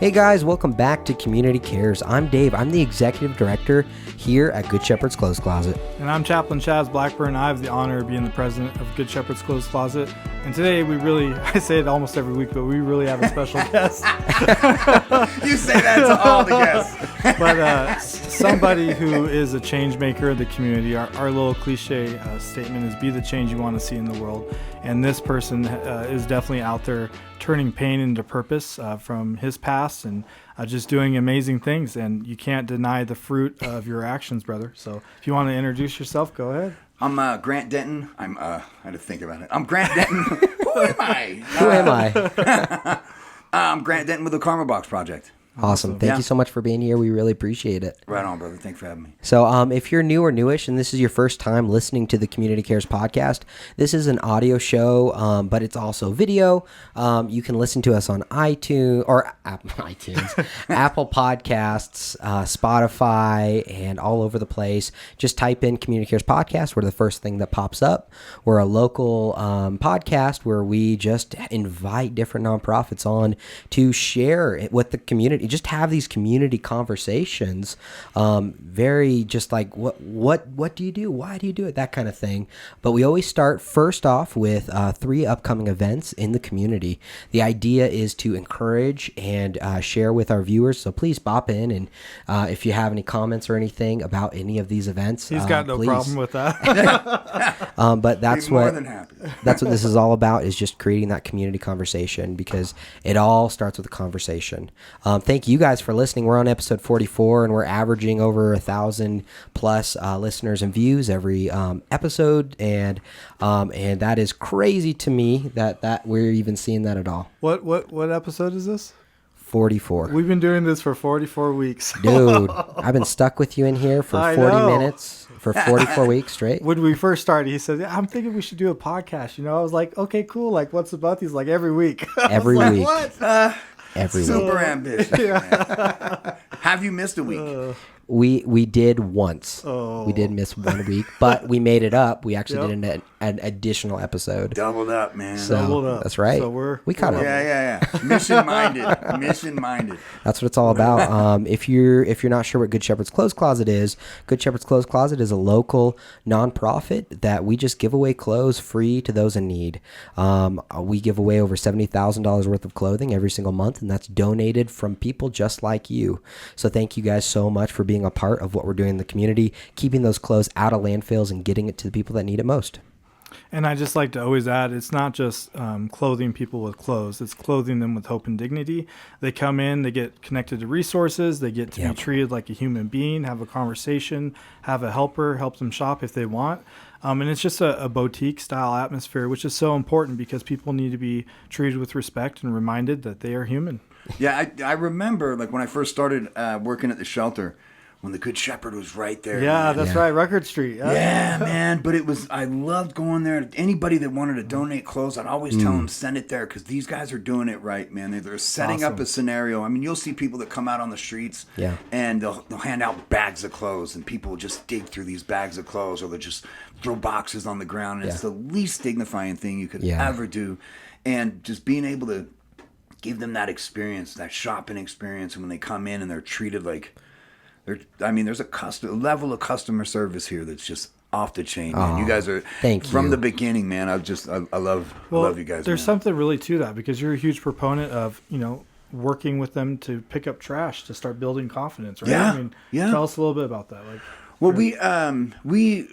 Hey guys, welcome back to Community Cares. I'm Dave. I'm the Executive Director here at Good Shepherd's Clothes Closet. And I'm Chaplain Chaz Blackburn. I have the honor of being the president of Good Shepherd's Clothes Closet. And today we really, I say it almost every week, but we really have a special guest. You say that to all the guests. But somebody who is a change maker of the community. Our little cliche statement is be the change you want to see in the world. And this person is definitely out there turning pain into purpose from his past and just doing amazing things. And you can't deny the fruit of your actions, brother. So if you want to introduce yourself, go ahead. I'm Grant Denton. I had to think about it. I'm Grant Denton. Who am I? Who am I? I'm Grant Denton with the Karma Box Project. Awesome. Thank you so much for being here. We really appreciate it. Right on, brother. Thanks for having me. So if you're new or newish and this is your first time listening to the Community Cares podcast, this is an audio show, but it's also video. You can listen to us on iTunes, Apple Podcasts, Spotify, and all over the place. Just type in Community Cares podcast. We're the first thing that pops up. We're a local podcast where we just invite different nonprofits on to share with the community. Just have these community conversations, very just like what do you do, why do you do it, that kind of thing. But we always start first off with 3 upcoming events in the community. The idea is to encourage and share with our viewers, so please bop in and if you have any comments or anything about any of these events, he's got no problem with that. But that's more what than happy. That's what this is all about, is just creating that community conversation, because it all starts with a conversation. Thank you guys for listening. We're on episode 44 and we're averaging over 1,000 plus listeners and views every episode, and that is crazy to me that we're even seeing that at all. What episode is this? 44. We've been doing this for 44 weeks. Dude, I've been stuck with you in here for 40 minutes for 44 weeks straight. When we first started, he said, I'm thinking we should do a podcast. I was like, okay, cool. Like, what's about these? Like every week. Every like, week. What? Every week. Super ambitious. Yeah. Have you missed a week? We did once. Oh. We did miss 1 week, but we made it up. We actually did an additional episode. Doubled up, man. So, Doubled up. That's right. So we caught up. Yeah. Mission minded. That's what it's all about. If you're not sure what Good Shepherd's Clothes Closet is, Good Shepherd's Clothes Closet is a local nonprofit that we just give away clothes free to those in need. We give away over $70,000 worth of clothing every single month, and that's donated from people just like you. So thank you guys so much for being a part of what we're doing in the community, keeping those clothes out of landfills and getting it to the people that need it most. And I just like to always add, it's not just clothing people with clothes. It's clothing them with hope and dignity. They come in, they get connected to resources. They get to be treated like a human being, have a conversation, have a helper, help them shop if they want. And it's just a boutique-style atmosphere, which is so important because people need to be treated with respect and reminded that they are human. Yeah, I remember like when I first started working at the shelter, when the Good Shepherd was right there. Yeah, that's right, Record Street. Yeah, man. But I loved going there. Anybody that wanted to donate clothes, I'd always tell them, send it there, because these guys are doing it right, man. They're setting up a scenario. I mean, you'll see people that come out on the streets and they'll hand out bags of clothes, and people will just dig through these bags of clothes, or they'll just throw boxes on the ground. And it's the least dignifying thing you could ever do. And just being able to give them that experience, that shopping experience, and when they come in and they're treated like... there's a level of customer service here that's just off the chain, man. You guys are from the beginning, man. I love you guys. There's man. something really to that, because you're a huge proponent of working with them to pick up trash to start building confidence, right? Yeah. Tell us a little bit about that. Well, we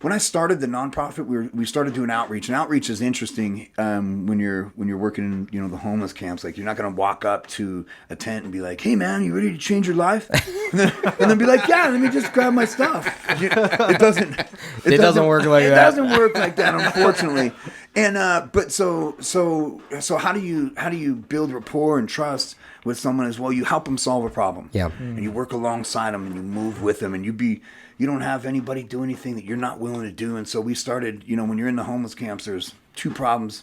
when I started the nonprofit, we started doing outreach, and outreach is interesting when you're working in the homeless camps. Like, you're not going to walk up to a tent and be like, "Hey, man, you ready to change your life?" and then be like, "Yeah, let me just grab my stuff." It doesn't work like that. It doesn't work like that, unfortunately. And but so how do you build rapport and trust with someone as well? You help them solve a problem. Yeah. And you work alongside them, and you move with them, and you don't have anybody do anything that you're not willing to do. And so we started, when you're in the homeless camps, there's 2 problems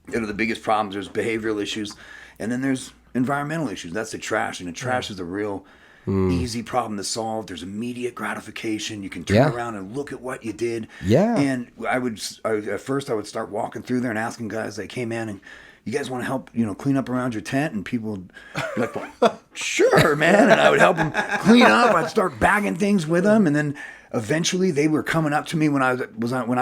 that are the biggest problems. There's behavioral issues, and then there's environmental issues. That's the trash, and the trash is a real easy problem to solve. There's immediate gratification. You can turn around and look at what you did. Yeah. And at first I would start walking through there and asking guys like, "Hey, man, and you guys want to help, clean up around your tent? And people would be like, well, sure, man. And I would help them clean up. I'd start bagging things with them. And then eventually they were coming up to me when I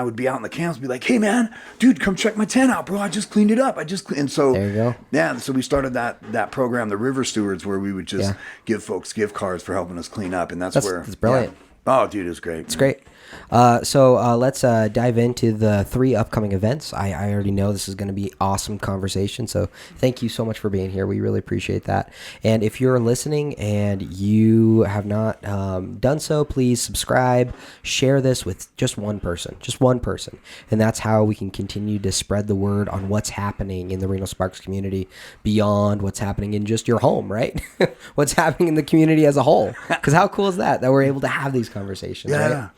would be out in the camps, be like, hey, man, dude, come check my tent out, bro. I just cleaned it up. And so there you go. Yeah, so we started that program, the River Stewards, where we would just give folks gift cards for helping us clean up. And that's brilliant. Yeah. Oh, dude, it was great. It's great. So let's dive into the 3 upcoming events. I already know this is going to be awesome conversation. So thank you so much for being here. We really appreciate that. And if you're listening and you have not done so, please subscribe, share this with just one person. And that's how we can continue to spread the word on what's happening in the Reno Sparks community beyond what's happening in just your home, right? What's happening in the community as a whole. Because how cool is that we're able to have these conversations, right?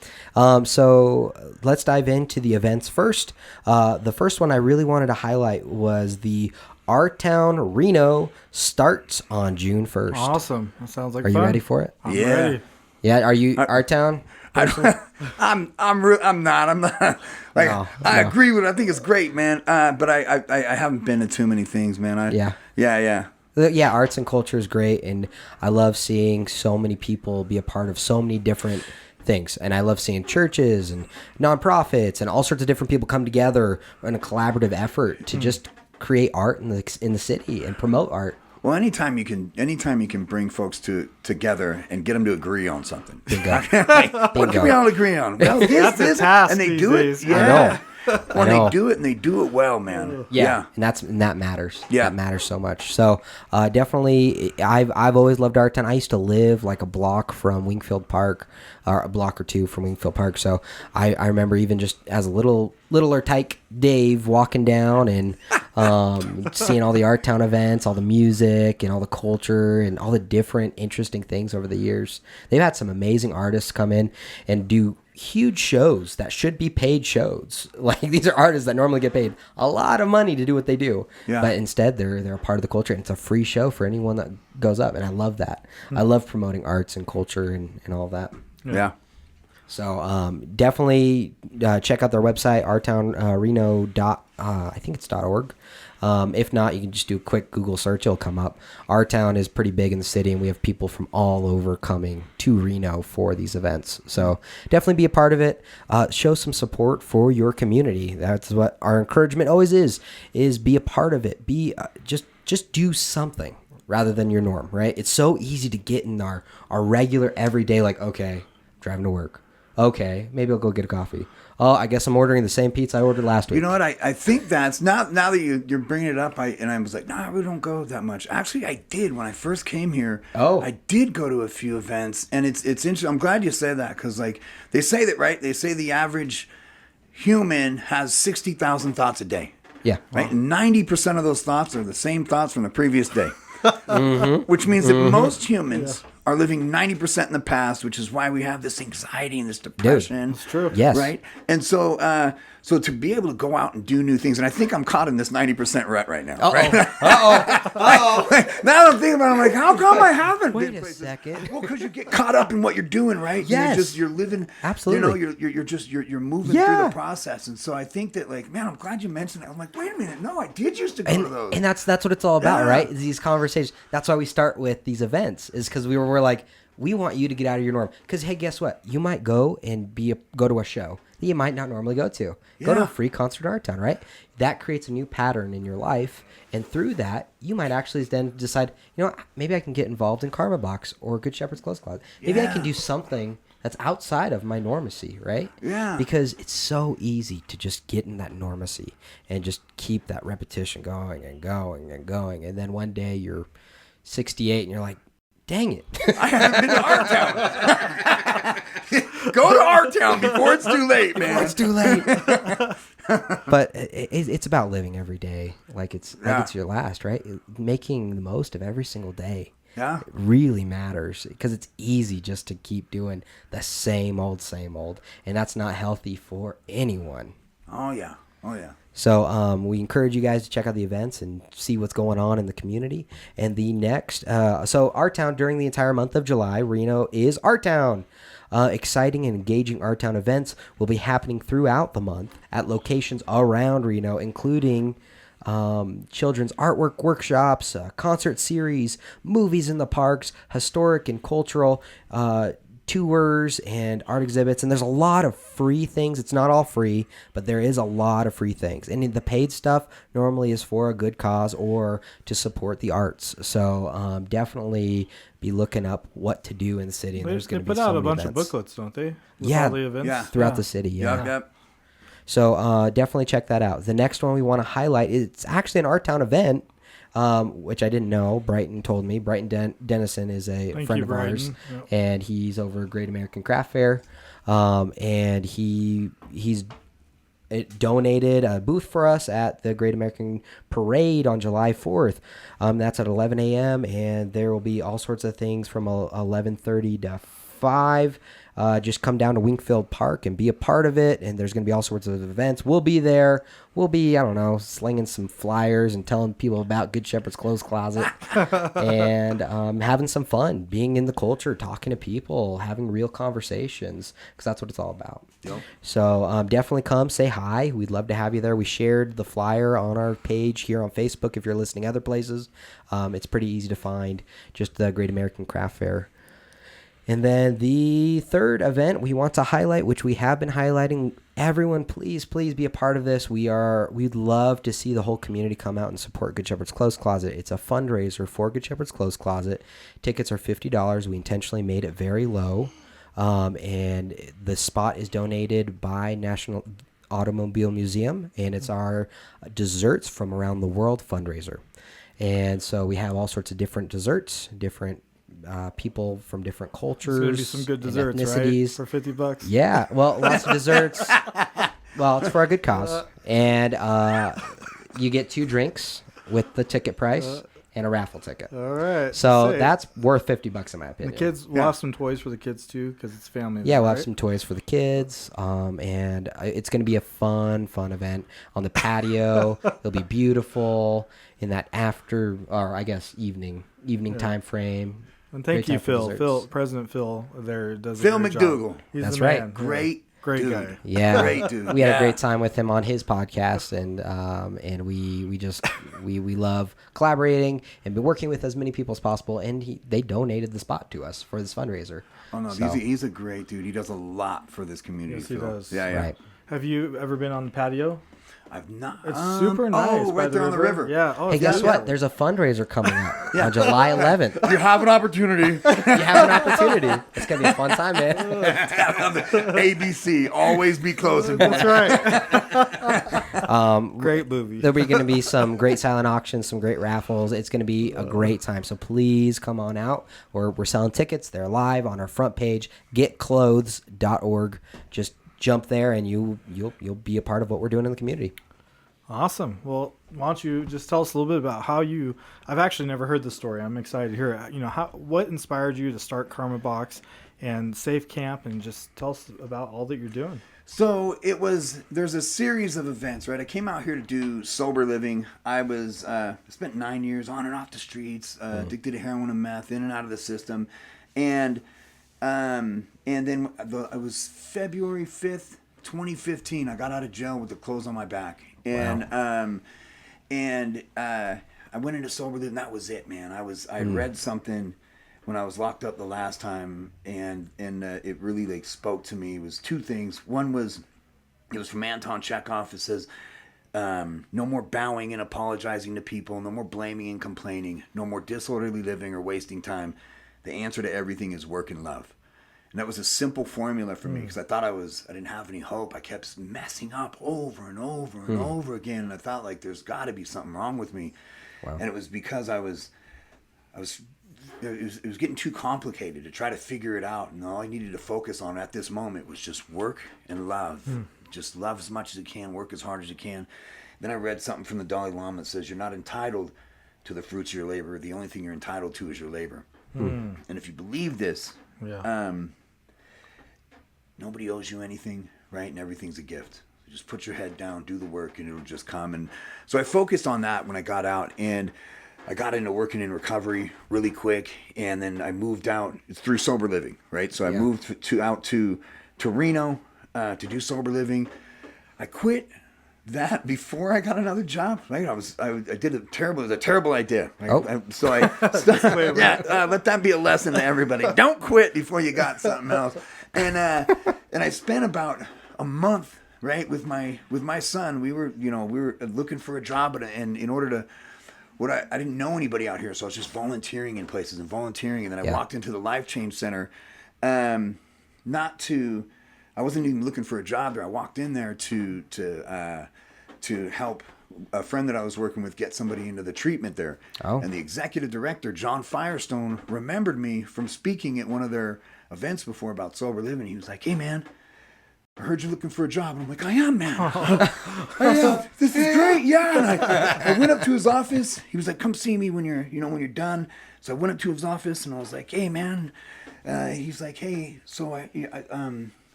So let's dive into the events first. The first one I really wanted to highlight was the Our Town Reno starts on June 1st. Awesome. That sounds like fun. Are you ready for it? I'm ready. Yeah. Are you Our Town? I'm not. Like, no. I agree with it. I think it's great, man. But I haven't been to too many things, man. Yeah, arts and culture is great, and I love seeing so many people be a part of so many different things. And I love seeing churches and nonprofits and all sorts of different people come together in a collaborative effort to just create art in the city and promote art. Well, anytime you can bring folks together and get them to agree on something. Bingo. What can we all agree on? Well, that's a task, and they these do days. it. Yeah. When they do it and they do it well, man. Yeah. And that matters. Yeah. That matters so much. So definitely, I've always loved Art Town. I used to live like a block from Wingfield Park, or a block or two from Wingfield Park. So I remember even just as a littler tyke Dave walking down and seeing all the Art Town events, all the music and all the culture and all the different interesting things over the years. They've had some amazing artists come in and do huge shows that should be paid shows. Like, these are artists that normally get paid a lot of money to do what they do, but instead they're a part of the culture, and it's a free show for anyone that goes up. And I love that. I love promoting arts and culture and all of that. So definitely check out their website, ourtownreno. I think it's .org. If not, you can just do a quick Google search. It'll come up. Our town is pretty big in the city, and we have people from all over coming to Reno for these events. So definitely be a part of it. Show some support for your community. That's what our encouragement always is be a part of it. Be just do something rather than your norm, right? It's so easy to get in our regular everyday, like, okay, driving to work. Okay, maybe I'll go get a coffee. Oh, I guess I'm ordering the same pizza I ordered last week. You know what? I think that's now that you're bringing it up. I was like, I really don't go that much. Actually, I did when I first came here. Oh, I did go to a few events, and it's interesting. I'm glad you said that, because like they say that, right? They say the average human has 60,000 thoughts a day. Yeah, right. And 90% of those thoughts are the same thoughts from the previous day, which means that most humans are living 90% in the past, which is why we have this anxiety and this depression. That's true. Yes. Right? And so to be able to go out and do new things, and I think I'm caught in this 90% rut right now. Uh-oh. Right? Uh-oh. Now I'm thinking about it, I'm like, how come I haven't Wait been a places? second. Well, because you get caught up in what you're doing, right? Yes. You're living. Absolutely. You're moving through the process. And so I think that, like, man, I'm glad you mentioned that. I'm like, wait a minute. No, I did used to go to those. And that's what it's all about, right? Is these conversations. That's why we start with these events, is because we're like, we want you to get out of your norm. Because, hey, guess what? You might go and go to a show that you might not normally go to. Go to a free concert in Art Town, right? That creates a new pattern in your life. And through that, you might actually then decide, maybe I can get involved in Karma Box or Good Shepherd's Clothes Closet. Maybe I can do something that's outside of my normacy, right? Yeah. Because it's so easy to just get in that normacy and just keep that repetition going and going and going. And then one day you're 68 and you're like, dang it. I haven't been to Art Town. Go to Art Town before it's too late, man. Before it's too late. But it's about living every day like it's your last, right? Making the most of every single day. Yeah. It really matters, because it's easy just to keep doing the same old. And that's not healthy for anyone. Oh, yeah. So we encourage you guys to check out the events and see what's going on in the community. And the next, so Art Town during the entire month of July, Reno is Art Town. Exciting and engaging Art Town events will be happening throughout the month at locations around Reno, including children's artwork workshops, concert series, movies in the parks, historic and cultural tours and art exhibits. And there's a lot of free things. It's not all free, but there is a lot of free things. And the paid stuff normally is for a good cause or to support the arts. So definitely be looking up what to do in the city. And there's going to be put out so a many bunch events. of booklets, don't they? With Yeah, all the events? Throughout the city. Yeah. Yep. So definitely check that out. The next one we want to highlight, it's actually an Art Town event, which I didn't know. Brighton told me. Brighton Dennison is a friend of ours, and he's over at Great American Craft Fair, and he's donated a booth for us at the Great American Parade on July 4th. That's at 11 a.m., and there will be all sorts of things from 11:30 to 5. Just come down to Wingfield Park and be a part of it. And there's going to be all sorts of events. We'll be there. We'll be, I don't know, slinging some flyers and telling people about Good Shepherd's Clothes Closet and having some fun, being in the culture, talking to people, having real conversations, because that's what it's all about. Yep. So definitely come say hi. We'd love to have you there. We shared the flyer on our page here on Facebook if you're listening other places. It's pretty easy to find, just the Great American Craft Fair. And then the third event we want to highlight, which we have been highlighting, everyone, please be a part of this. We'd love to see the whole community come out and support Good Shepherd's Clothes Closet. It's a fundraiser for Good Shepherd's Clothes Closet. Tickets are $50. We intentionally made it very low. And the spot is donated by National Automobile Museum, and it's our desserts from around the world fundraiser. And so we have all sorts of different desserts, different people from different cultures. It's going to be some good desserts, ethnicities. Right? For $50. Yeah, well, lots of desserts. Well, it's for a good cause. And you get 2 drinks with the ticket price and a raffle ticket. All right. So that's worth $50 in my opinion. The kids, we'll have some toys for the kids too, because it's family. Yeah, we'll have some toys for the kids. And it's going to be a fun event on the patio. It'll be beautiful in that evening time frame. And thank you, Phil. President Phil there does Phil a great McDougal. Job. He's That's the right. Man. Great dude. guy. Yeah, great dude. We had a great time with him on his podcast, and we love collaborating and been working with as many people as possible. And they donated the spot to us for this fundraiser. Oh no, so. he's a great dude. He does a lot for this community. Yes, he does. Yeah. Right. Have you ever been on the patio? I've not. It's super nice. Oh, right there on the river. Yeah. Oh, hey, guess what? There's a fundraiser coming up on July 11th. You have an opportunity. It's gonna be a fun time, man. ABC, always be closing. That's right. Great movie. There'll be going to be some great silent auctions, some great raffles. It's going to be a great time. So please come on out. We're selling tickets. They're live on our front page, getclothes.org. Just jump there and you'll be a part of what we're doing in the community. Awesome. Well, why don't you just tell us a little bit about how I've actually never heard the story. I'm excited to hear it. What inspired you to start Karma Box and Safe Camp, and just tell us about all that you're doing. So there's a series of events, right? I came out here to do sober living. I spent 9 years on and off the streets, addicted to heroin and meth, in and out of the system. And then it was February 5th, 2015. I got out of jail with the clothes on my back. And wow. I went into sober living. That was it, man. I read something when I was locked up the last time, and it really spoke to me. It was 2 things. One was, it was from Anton Chekhov. It says, no more bowing and apologizing to people. No more blaming and complaining. No more disorderly living or wasting time. The answer to everything is work and love. And that was a simple formula for me, because I thought I didn't have any hope. I kept messing up over and over and over again. And I thought there's got to be something wrong with me. Wow. And it was because it was getting too complicated to try to figure it out. And all I needed to focus on at this moment was just work and love. Just love as much as you can, work as hard as you can. Then I read something from the Dalai Lama that says you're not entitled to the fruits of your labor. The only thing you're entitled to is your labor. And if you believe this, nobody owes you anything, right? And everything's a gift. So just put your head down, do the work, and it'll just come. And so I focused on that when I got out, and I got into working in recovery really quick. And then I moved out. It's through sober living, right? So I moved out to Reno to do sober living. I quit that before I got another job, right? It was a terrible idea. Right? Oh. Let that be a lesson to everybody. Don't quit before you got something else. And I spent about a month, right, with my son. We were looking for a job, and in order to, I didn't know anybody out here, so I was just volunteering in places and volunteering, and then I walked into the Life Change Center, I wasn't even looking for a job there. I walked in there to help a friend that I was working with get somebody into the treatment there. Oh. And the executive director, John Firestone, remembered me from speaking at one of their events before about sober living. He was like, "Hey, man, I heard you're looking for a job." And I'm like, "I am, man. I am. This is great. Yeah." And I went up to his office. He was like, "Come see me when you're done." So I went up to his office and I was like, "Hey, man." He's like, "Hey, so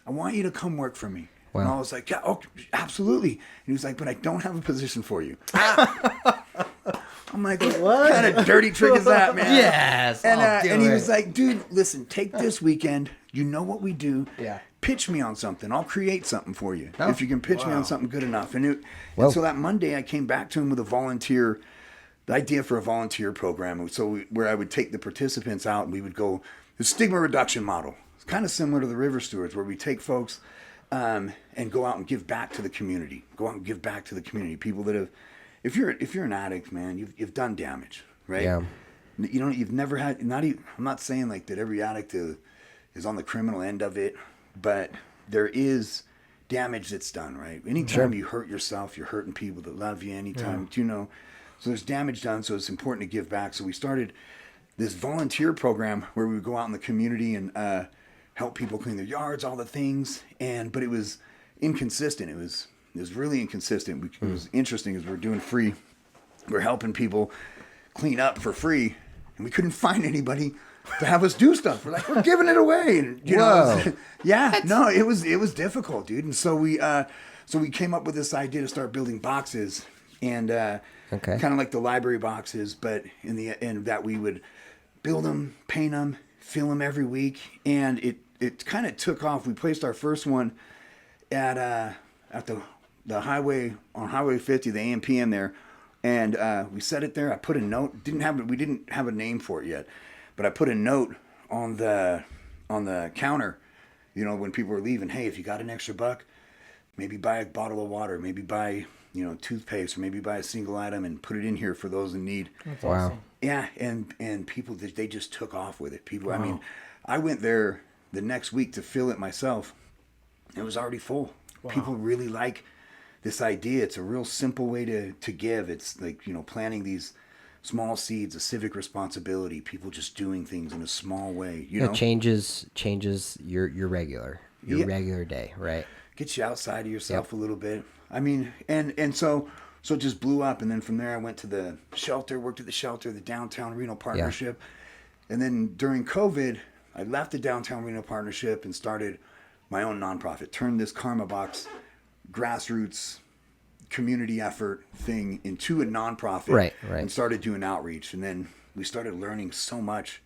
I want you to come work for me." Wow. And I was like, "Yeah, oh, absolutely." And he was like, "But I don't have a position for you." I'm like, "What kind of dirty trick is that, man?" Yes. And he was like, "Dude, listen, take this weekend. You know what we do. Yeah. Pitch me on something. I'll create something for you. If you can pitch me on something good enough." And so that Monday I came back to him with the idea for a volunteer program. So where I would take the participants out and we would go, the stigma reduction model. It's kind of similar to the River Stewards, where we take folks and go out and give back to the community. People that have, if you're an addict, man, you've done damage, right? Yeah. You've never had, I'm not saying like that every addict is on the criminal end of it, but there is damage that's done, right? Anytime you hurt yourself, you're hurting people that love you. Anytime, so there's damage done, so it's important to give back. So we started this volunteer program where we would go out in the community and help people clean their yards, all the things. But it was inconsistent. It was really inconsistent. It was interesting as we're doing free. We're helping people clean up for free, and we couldn't find anybody to have us do stuff. We're like, we're giving it away, and it was difficult, dude. And so we came up with this idea to start building boxes, and kind of like the library boxes, but in the end that we would build them, paint them, fill them every week, and it kind of took off. We placed our first one at the highway on Highway 50, the AM/PM there, and we set it there. I put a note. We didn't have a name for it yet, but I put a note on the counter. When people were leaving, "Hey, if you got an extra $1, maybe buy a bottle of water, maybe buy toothpaste, or maybe buy a single item and put it in here for those in need." That's awesome. Yeah, and people, they just took off with it. People, wow. I mean, I went there the next week to fill it myself. It was already full. Wow. People really like this idea. It's a real simple way to give. It's like, planting these small seeds of civic responsibility, people just doing things in a small way. It changes your regular day, right? Gets you outside of yourself a little bit. I mean, and so it just blew up. And then from there I went to the shelter, worked at the shelter, the Downtown Reno Partnership. And then during COVID, I left the Downtown Reno Partnership and started my own nonprofit, turned this Karma Box grassroots community effort thing into a nonprofit, right. And started doing outreach. And then we started learning so much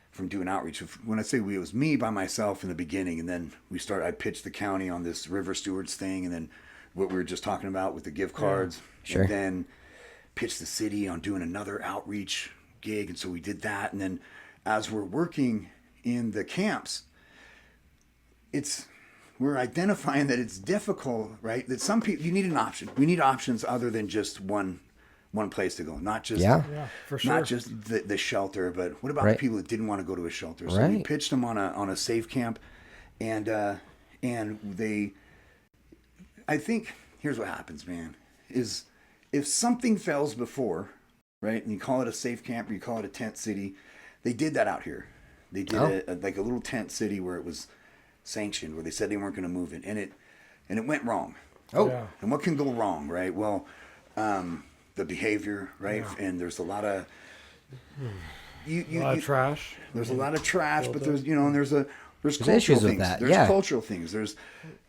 from doing outreach. When I say we, it was me by myself in the beginning, and then I pitched the county on this River Stewards thing, and then what we were just talking about with the gift cards, sure. And then pitched the city on doing another outreach gig, and so we did that. And then as we're working in the camps, we're identifying that it's difficult, right? That some people, you need an option. We need options other than just one place to go, not just for sure. Not just the shelter, but what about the people that didn't want to go to a shelter? So we pitched them on a safe camp, and they. I think here's what happens, man, is if something fails before, right, and you call it a safe camp or you call it a tent city, they did that out here. They did a little tent city where it was sanctioned, where they said they weren't going to move it, and it went wrong. And what can go wrong, right? Well, the behavior, right? Yeah. And there's a lot of trash. There's a lot of trash, but there's and there's cultural issues things. With that. There's cultural things. There's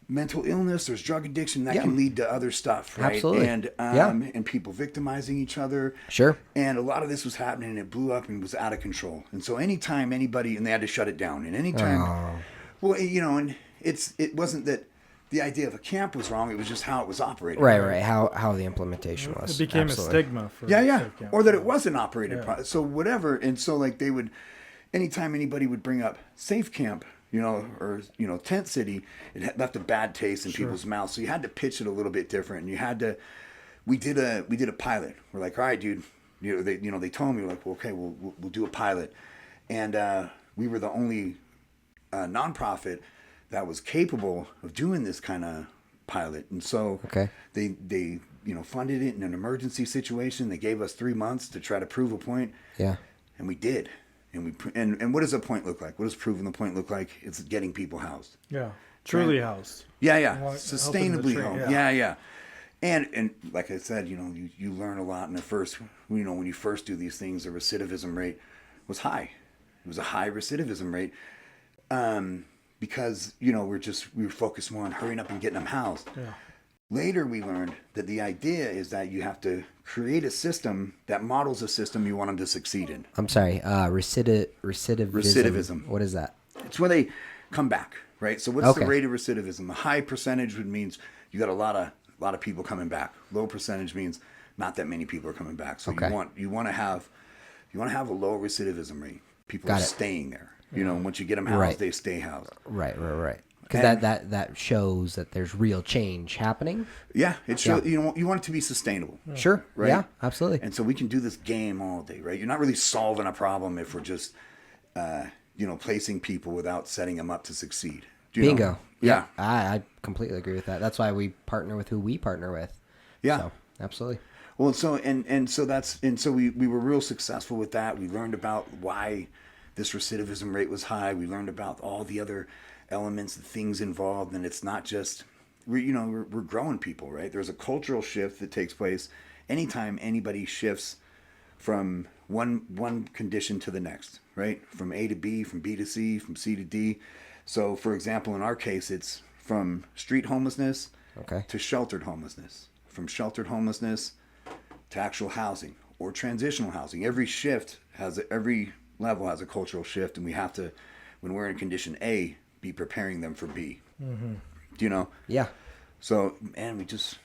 mental illness. There's drug addiction that can lead to other stuff, right? Absolutely. And people victimizing each other. Sure. And a lot of this was happening, and it blew up and was out of control. And so anytime anybody, and they had to shut it down. And anytime, well, and it wasn't that the idea of a camp was wrong. It was just how it was operated. Right. How the implementation was. It became Absolutely. a stigma for Yeah. camp. Or that it wasn't operated. So whatever. And so like they would, anytime anybody would bring up safe camp, or tent city, it had left a bad taste in people's mouths. So you had to pitch it a little bit different. And you had to. We did a pilot. We're like, all right, dude. They told me, like, well, okay, we'll do a pilot, and we were the only nonprofit that was capable of doing this kind of pilot. And so they funded it in an emergency situation. They gave us 3 months to try to prove a point. Yeah. And we did. And what does a point look like? What does proving the point look like? It's getting people housed. Yeah. Truly housed. Yeah. Sustainably housed. Yeah. And like I said, you learn a lot in the first, when you first do these things, the recidivism rate was high. It was a high recidivism rate. Because, we were focused more on hurrying up and getting them housed. Yeah. Later, we learned that the idea is that you have to create a system that models a system you want them to succeed in. I'm sorry, recidivism. Recidivism. What is that? It's where they come back, right? So what's the rate of recidivism? A high percentage means you got a lot of people coming back. Low percentage means not that many people are coming back. So you want to have a low recidivism rate. People are staying there. Once you get them housed, they stay housed. Right. Because that shows that there's real change happening. Yeah, it shows. You want it to be sustainable. Sure. Right. Yeah. Absolutely. And so we can do this game all day, right? You're not really solving a problem if we're just, placing people without setting them up to succeed. Bingo. Yeah. I completely agree with that. That's why we partner with who we partner with. Yeah. So, absolutely. Well, so we were real successful with that. We learned about why this recidivism rate was high. We learned about all the other elements, the things involved, and it's not just we're growing people, right? There's a cultural shift that takes place anytime anybody shifts from one condition to the next, right? From A to B, from B to C, from C to D. So, for example, in our case, it's from street homelessness to sheltered homelessness, from sheltered homelessness to actual housing or transitional housing. Every level has a cultural shift, and we have to, when we're in condition A, be preparing them for B. Mm-hmm. Yeah. So, man, we just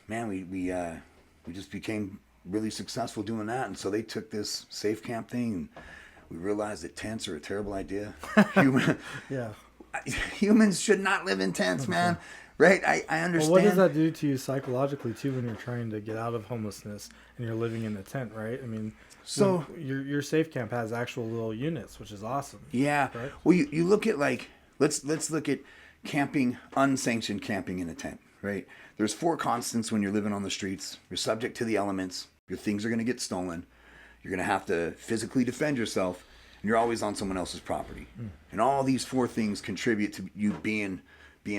became really successful doing that, and so they took this safe camp thing, and we realized that tents are a terrible idea. Humans should not live in tents, man. Right? I understand. Well, what does that do to you psychologically too when you're trying to get out of homelessness and you're living in a tent, right? I mean, so your safe camp has actual little units, which is awesome. Yeah. Right? Well, you look at let's look at camping, unsanctioned camping in a tent, right? There's 4 constants when you're living on the streets. You're subject to the elements. Your things are going to get stolen. You're going to have to physically defend yourself, and you're always on someone else's property. And all these 4 things contribute to you being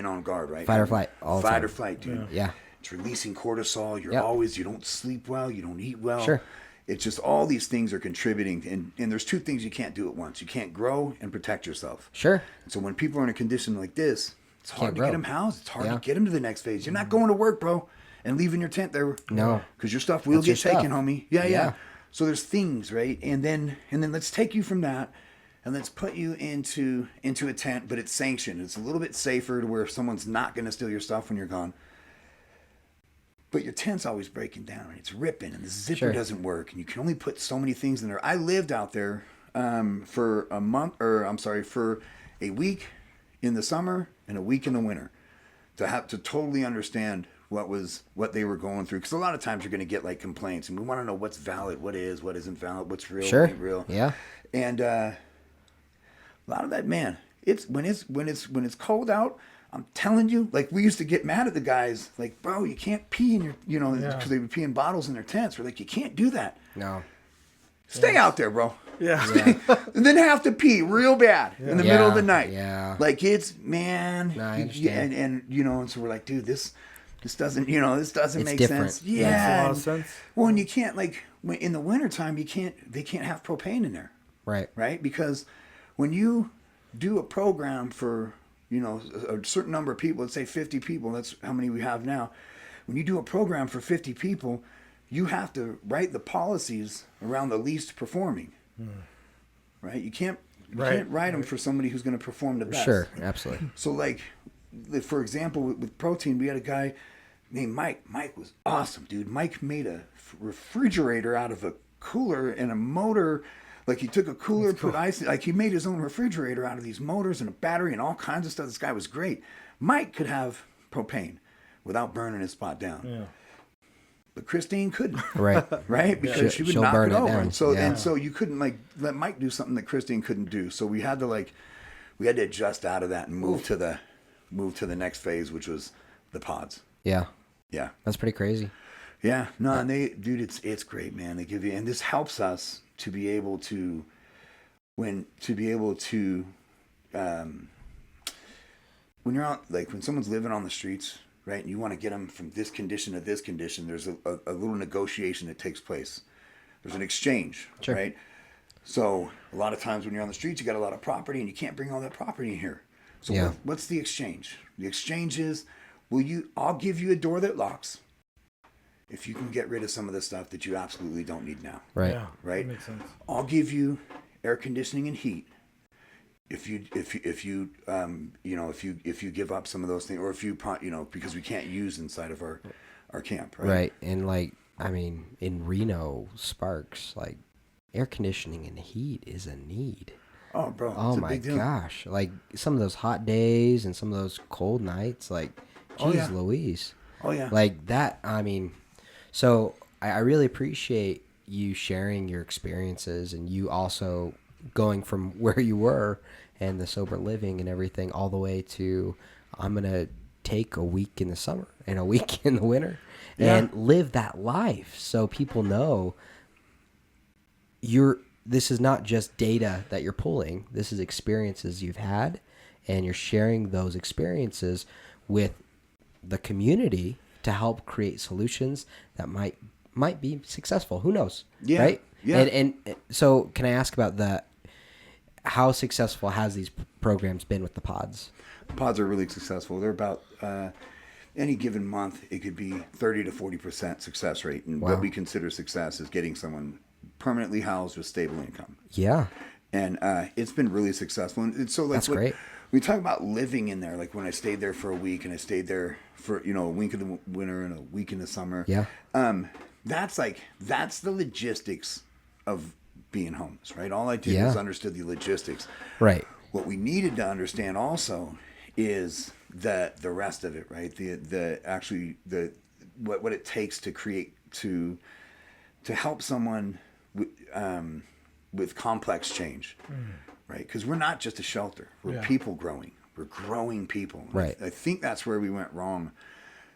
on guard, right? Fight or flight. Fight or flight, dude. Yeah. It's releasing cortisol. You don't sleep well. You don't eat well. Sure. It's just all these things are contributing. And there's 2 things you can't do at once. You can't grow and protect yourself. Sure. And so when people are in a condition like this, it's hard to get them housed. It's hard Yeah. to get them to the next phase. You're not going to work, bro, and leaving your tent there. No. Because your stuff will That's get your taken, stuff. homie. Yeah. So there's things, right? And then let's take you from that, and let's put you into a tent, but it's sanctioned. It's a little bit safer to where someone's not going to steal your stuff when you're gone. But your tent's always breaking down, and it's ripping, and the zipper doesn't work, and you can only put so many things in there. I lived out there for a week in the summer and a week in the winter to totally understand what they were going through. Because a lot of times you're going to get like complaints, and we want to know what's valid, what isn't valid, what's real, what ain't real. Yeah. And a lot of that, man, it's when it's cold out. I'm telling you, like, we used to get mad at the guys, like, bro, you can't pee in your, because they would pee in bottles in their tents. We're like, you can't do that. No. Stay out there, bro. Yeah. And then have to pee real bad in the middle of the night. Yeah. Like, it's, man. No, I understand. And so we're like, dude, this doesn't, this doesn't make different. sense. Makes a Yeah. lot of sense. Well, and you can't, like, in the wintertime, they can't have propane in there. Right. Right? Because when you do a program for, a certain number of people, let's say 50 people, that's how many we have now. When you do a program for 50 people, you have to write the policies around the least performing. Right? You can't write them for somebody who's going to perform the best. Sure. Absolutely. So, like, for example, with protein, we had a guy named Mike. Mike was awesome, dude. Mike made a refrigerator out of a cooler and a motor. Like he took a cooler, put ice, like he made his own refrigerator out of these motors and a battery and all kinds of stuff. This guy was great. Mike could have propane without burning his spot down. Yeah. But Christine couldn't. Right. Right? Because she would knock it over. And so you couldn't like let Mike do something that Christine couldn't do. So we had to adjust out of that and move to the next phase, which was the pods. Yeah. Yeah. That's pretty crazy. Yeah. No, and it's great, man. They give you, and this helps us to be able to when you're out, like when someone's living on the streets, right, and you want to get them from this condition to this condition, there's a little negotiation that takes place. There's an exchange, right? So a lot of times when you're on the streets, you got a lot of property and you can't bring all that property in here. So what's the exchange? The exchange is, I'll give you a door that locks if you can get rid of some of the stuff that you absolutely don't need now. Right. Yeah, right. That makes sense. I'll give you air conditioning and heat if you give up some of those things, or if you because we can't use inside of our camp. Right. Right. And like, I mean, in Reno, Sparks, like air conditioning and heat is a need. Oh, bro. Oh my gosh. Like some of those hot days and some of those cold nights, like, geez Louise. Oh yeah. Like that. I mean, so I really appreciate you sharing your experiences and you also going from where you were and the sober living and everything all the way to, I'm going to take a week in the summer and a week in the winter and live that life. So people know this is not just data that you're pulling. This is experiences you've had, and you're sharing those experiences with the community to help create solutions that might be successful. Who knows? Yeah. Right? Yeah. And so can I ask about how successful has these programs been with the pods? The pods are really successful. They're about any given month, it could be 30 to 40% success rate. And what we consider success is getting someone permanently housed with stable income. Yeah. And it's been really successful. And so like, that's great. We talk about living in there, like when I stayed there for a week and I stayed there for, a week in the winter and a week in the summer. Yeah. That's the logistics of being homeless, right? All I did was understood the logistics. Right. What we needed to understand also is the rest of it, right? What it takes to create to help someone with complex change. Right, because we're not just a shelter. We're people growing. We're growing people. Right. I think that's where we went wrong,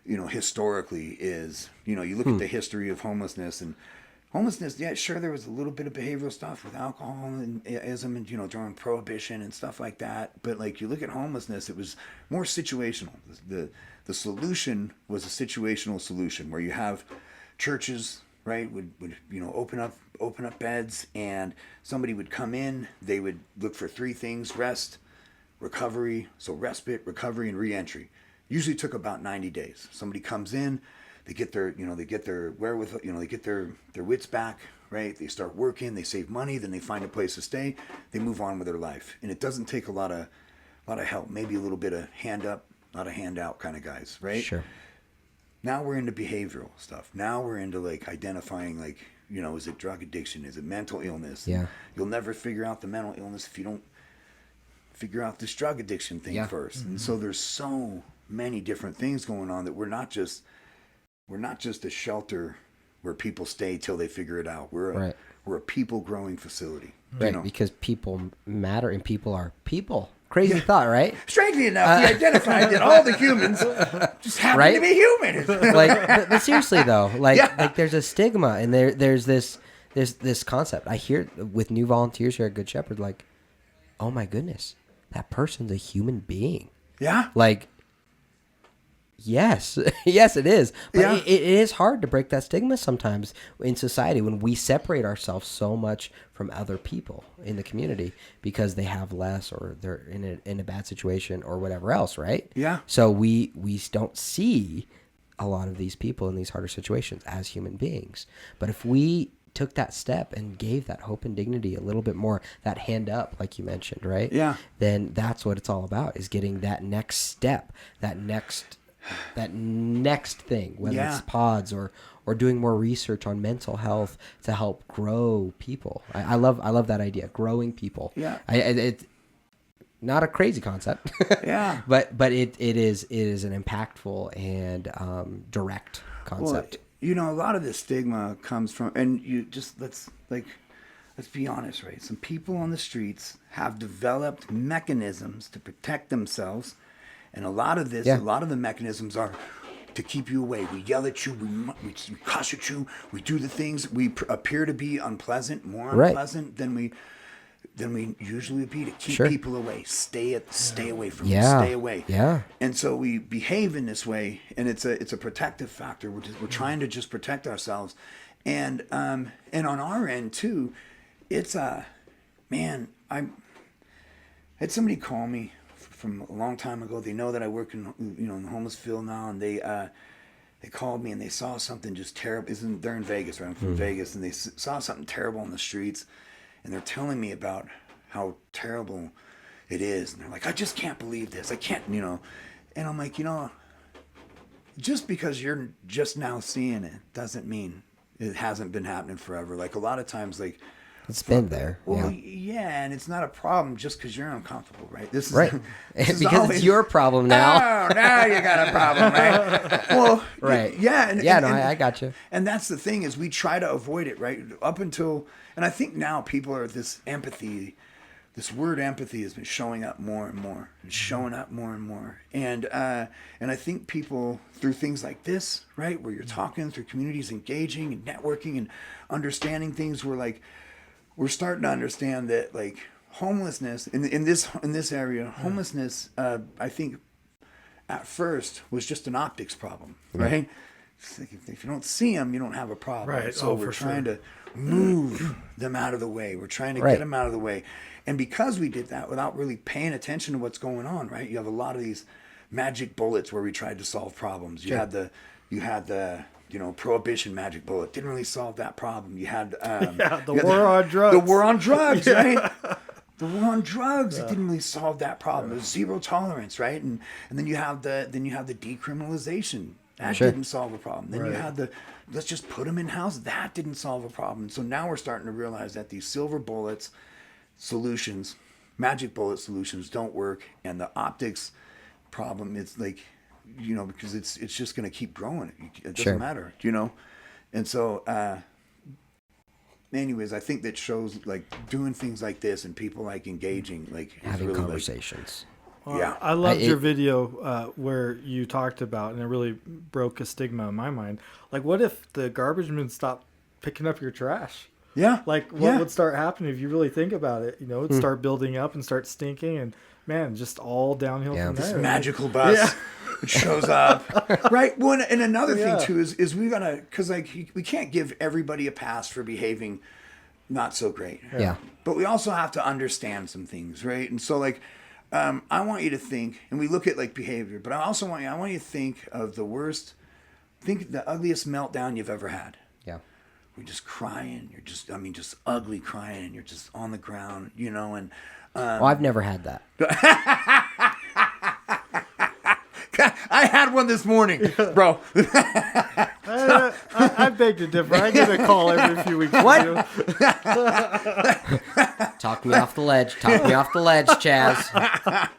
historically is, you look at the history of homelessness. Yeah, sure, there was a little bit of behavioral stuff with alcohol and ism and, during Prohibition and stuff like that. But, like, you look at homelessness, it was more situational. The solution was a situational solution where you have churches, right, would open up beds, and somebody would come in. They would look for three things: rest, recovery, so respite, recovery, and reentry. Usually took about 90 days. Somebody comes in, they get their wherewithal, they get their wits back, right? They start working, they save money, then they find a place to stay, they move on with their life. And it doesn't take a lot of help, maybe a little bit of hand up, not a hand out kind of guys, right? Sure. Now we're into behavioral stuff. Now we're into like identifying, like, is it drug addiction? Is it mental illness? Yeah. You'll never figure out the mental illness if you don't figure out this drug addiction thing first. Mm-hmm. And so there's so many different things going on that we're not just a shelter where people stay till they figure it out. We're a people growing facility. Right, because people matter and people are people. Crazy thought, right? Strangely enough, he identified that all the humans just happen to be human. but seriously though, like there's a stigma, and there's this concept. I hear with new volunteers here at Good Shepherd, like, oh my goodness, that person's a human being. Yeah. Like, yes, yes, it is. But it is hard to break that stigma sometimes in society when we separate ourselves so much from other people in the community because they have less or they're in a bad situation or whatever else, right? Yeah. So we don't see a lot of these people in these harder situations as human beings. But if we took that step and gave that hope and dignity a little bit more, that hand up, like you mentioned, right? Yeah. Then that's what it's all about, is getting that next step, that next thing, whether it's pods or doing more research on mental health to help grow people. I love that idea, growing people. Yeah. It's not a crazy concept. Yeah. But it is an impactful and direct concept. Well, you know, a lot of this stigma comes from, and you just let's be honest, right? Some people on the streets have developed mechanisms to protect themselves, and a lot of the mechanisms are to keep you away. We yell at you, we cuss at you, we do the things, we appear to be unpleasant, more unpleasant than we usually would be, to keep people away. Stay away from them. Stay away. Yeah. And so we behave in this way, and it's a protective factor. We're trying to just protect ourselves, and on our end too, it's man. I had somebody call me from a long time ago. They know that I work in in the homeless field now, and they called me and they saw something just terrible. They're in Vegas, right? I'm from Vegas, and they saw something terrible on the streets. And they're telling me about how terrible it is. And they're like, I just can't believe this. I can't, And I'm like, just because you're just now seeing it doesn't mean it hasn't been happening forever. Like, a lot of times, like, it's been there. Well, yeah, and it's not a problem just because you're uncomfortable, right? This is right. This because always, it's your problem now. Oh, now you got a problem, right? Well, right. Yeah. I got you. And that's the thing, is we try to avoid it, right? Up until, and I think now people are this word empathy has been showing up more and more, and showing up more and more. And I think people, through things like this, right, where you're talking through communities, engaging and networking and understanding things, we're starting to understand that, like, homelessness in this area, homelessness, I think at first was just an optics problem, right? Like, if you don't see them, you don't have a problem. Right. So we're trying to move them out of the way. We're trying to get them out of the way. And because we did that without really paying attention to what's going on, right? You have a lot of these magic bullets where we tried to solve problems. You had the prohibition magic bullet. Didn't really solve that problem. You had the war on drugs. The war on drugs, right? The war on drugs. It didn't really solve that problem. There's zero tolerance, right? And then you have the decriminalization. That didn't solve a problem. Then you had let's just put them in houses. That didn't solve a problem. So now we're starting to realize that these silver bullets solutions, magic bullet solutions, don't work, and the optics problem, it's like, because it's just going to keep growing. It doesn't matter, And so, anyways, I think that shows, like, doing things like this and people, like, engaging, like, having really, conversations. Well, I loved your video where you talked about, and it really broke a stigma in my mind. Like, what if the garbage men stopped picking up your trash? Yeah. Like, what would start happening if you really think about it? It'd start building up and start stinking, and man, just all downhill from there. This magical bus. It shows up, right? Well, and another thing too is we gotta, because, like, we can't give everybody a pass for behaving not so great. Yeah. But we also have to understand some things, right? And so, like, I want you to think, and we look at, like, behavior, but I want you to think of the ugliest meltdown you've ever had. Yeah. You're just crying. You're just ugly crying, and you're just on the ground, and. Well, I've never had that. I had one this morning, bro. I beg to differ. I get a call every few weeks. What? Talk me off the ledge. Talk me off the ledge, Chaz.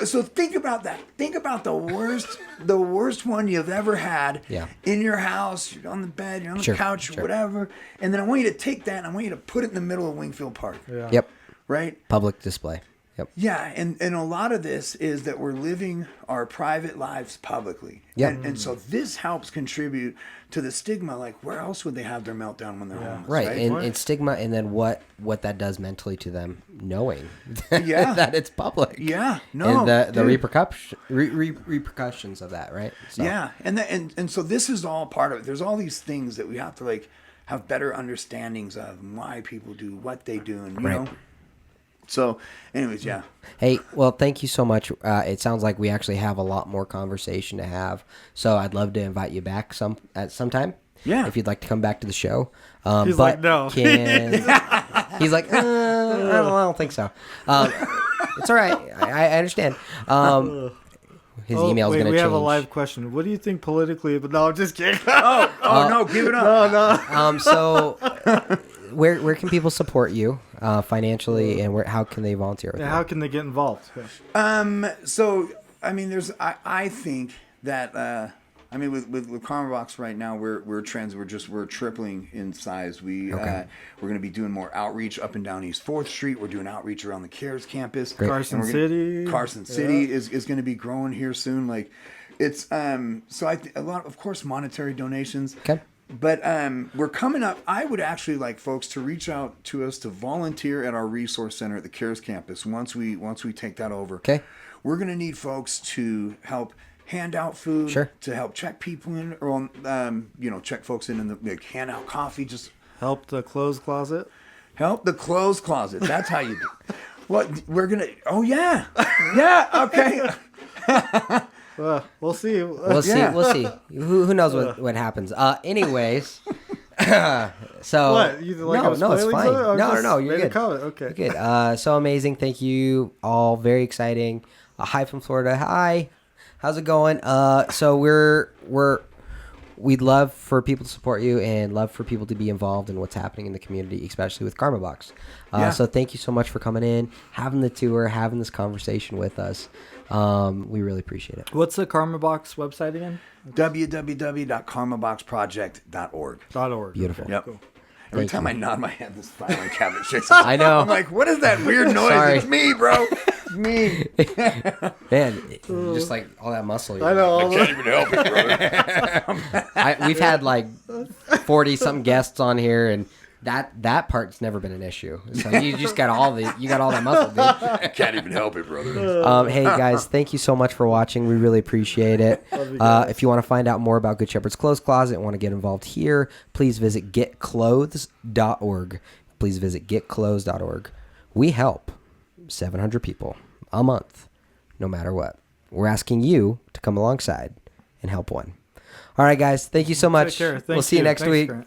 So think about that. Think about the worst one you've ever had in your house. You're on the bed, you're on the couch, or whatever. And then I want you to take that and I want you to put it in the middle of Wingfield Park. Yeah. Yep. Right? Public display. Yep. Yeah, and a lot of this is that we're living our private lives publicly. Yep. And so this helps contribute to the stigma. Like, where else would they have their meltdown when they're homeless? Right. Right. And stigma, and then what that does mentally to them, knowing that it's public. Yeah. No. And the repercussions of that, right? So. Yeah. And so this is all part of it. There's all these things that we have to, like, have better understandings of, and why people do what they do, and you know. So, anyways, yeah. Hey, well, thank you so much. It sounds like we actually have a lot more conversation to have. So I'd love to invite you back at some time. Yeah. if you'd like to come back to the show. He's but like, no. He's like, I don't think so. It's all right. I understand. His email is going to change. We have a live question. What do you think politically? But no, I'm just kidding. No, give it up. No. So, where can people support you financially, and how can they volunteer with you? How can they get involved? So I mean, I think that with Karma Box right now, we're tripling in size. We're going to be doing more outreach up and down East 4th Street. We're doing outreach around the CARES campus. Carson City is going to be growing here soon. Like it's so a lot, of course, monetary donations. Okay. But we're coming up. I would actually like folks to reach out to us to volunteer at our resource center at the CARES campus once we take that over. Okay. We're going to need folks to help hand out food, Sure. to help check people in, or check folks in the hand out coffee. Just help the clothes closet. Help the clothes closet. That's how you do. What we're gonna? Oh yeah, okay. We'll see. We'll see. Who knows what happens? Anyways. So what? You like no, it's fine. No, you're good. Okay. You're good. So amazing. Thank you all. Very exciting. Hi from Florida. Hi. How's it going? So we'd love for people to support you and love for people to be involved in what's happening in the community, especially with Karma Box. So thank you so much for coming in, having the tour, having this conversation with us. We really appreciate it. What's the Karma Box website again? www.karmaboxproject.org. Beautiful. Yep. Cool. Every time I nod my head, this filing cabinet shakes. I know. I'm like, what is that weird noise? Sorry. It's me, bro. It's me. Man, just like all that muscle. I know. I can't even help it, brother. We've had like 40-something guests on here, and that part's never been an issue. So you just got all that muscle, dude. Can't even help it, brother. Hey guys, thank you so much for watching. We really appreciate it. If you want to find out more about Good Shepherd's Clothes Closet and want to get involved here, please visit getclothes.org. Please visit getclothes.org. We help 700 people a month, no matter what. We're asking you to come alongside and help one. All right, guys. Thank you so much. Take care. We'll see you next week. Grant.